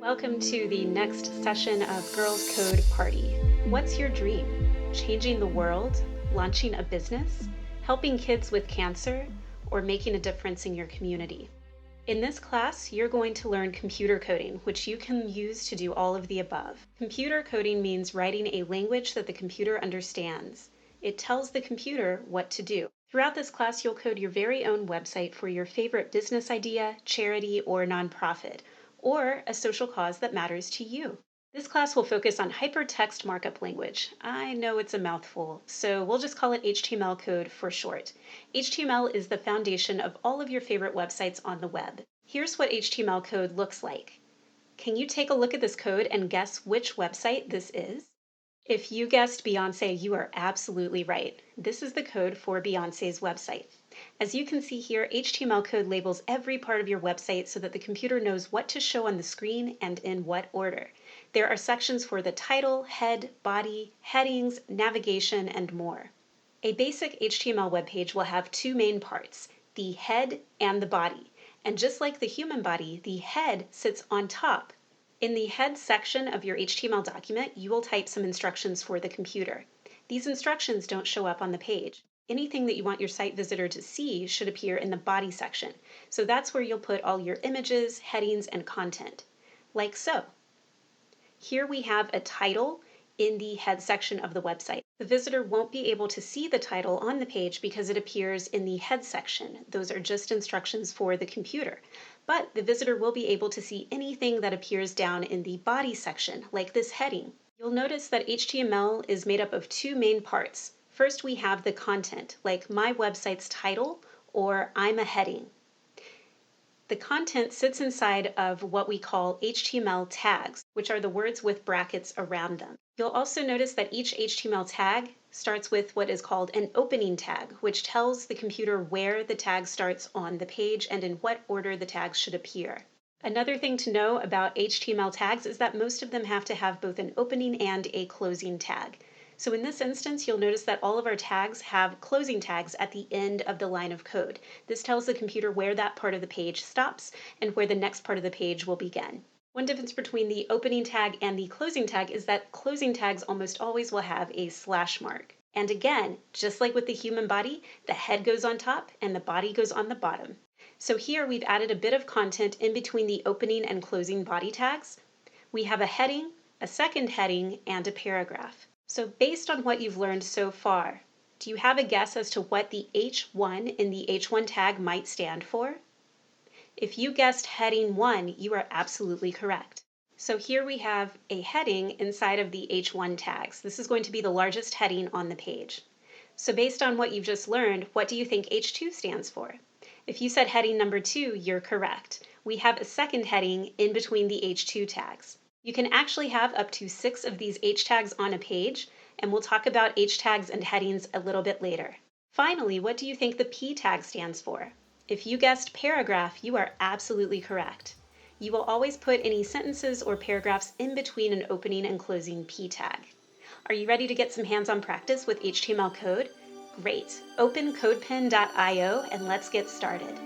Welcome to the next session of Girls Code Party. What's your dream? Changing the world? Launching a business? Helping kids with cancer? Or making a difference in your community? In this class, you're going to learn computer coding, which you can use to do all of the above. Computer coding means writing a language that the computer understands. It tells the computer what to do. Throughout this class, you'll code your very own website for your favorite business idea, charity, or nonprofit, or a social cause that matters to you. This class will focus on HyperText markup language. I know it's a mouthful, so we'll just call it HTML code for short. HTML is the foundation of all of your favorite websites on the web. Here's what HTML code looks like. Can you take a look at this code and guess which website this is? If you guessed Beyonce, you are absolutely right. This is the code for Beyonce's website. As you can see here, HTML code labels every part of your website so that the computer knows what to show on the screen and in what order. There are sections for the title, head, body, headings, navigation, and more. A basic HTML web page will have two main parts, the head and the body. And just like the human body, the head sits on top. In the head section of your HTML document, you will type some instructions for the computer. These instructions don't show up on the page. Anything that you want your site visitor to see should appear in the body section. So that's where you'll put all your images, headings, and content, like so. Here we have a title in the head section of the website. The visitor won't be able to see the title on the page because it appears in the head section. Those are just instructions for the computer. But the visitor will be able to see anything that appears down in the body section, like this heading. You'll notice that HTML is made up of two main parts. First, we have the content, like my website's title or I'm a heading. The content sits inside of what we call HTML tags, which are the words with brackets around them. You'll also notice that each HTML tag starts with what is called an opening tag, which tells the computer where the tag starts on the page and in what order the tags should appear. Another thing to know about HTML tags is that most of them have to have both an opening and a closing tag. So in this instance, you'll notice that all of our tags have closing tags at the end of the line of code. This tells the computer where that part of the page stops and where the next part of the page will begin. One difference between the opening tag and the closing tag is that closing tags almost always will have a slash mark. And again, just like with the human body, the head goes on top and the body goes on the bottom. So here we've added a bit of content in between the opening and closing body tags. We have a heading, a second heading, and a paragraph. So based on what you've learned so far, do you have a guess as to what the H1 in the H1 tag might stand for? If you guessed heading 1, you are absolutely correct. So here we have a heading inside of the H1 tags. This is going to be the largest heading on the page. So based on what you've just learned, what do you think H2 stands for? If you said heading number 2, you're correct. We have a second heading in between the H2 tags. You can actually have up to 6 of these H tags on a page, and we'll talk about H tags and headings a little bit later. Finally, what do you think the P tag stands for? If you guessed paragraph, you are absolutely correct. You will always put any sentences or paragraphs in between an opening and closing P tag. Are you ready to get some hands-on practice with HTML code? Great. Open codepen.io and let's get started.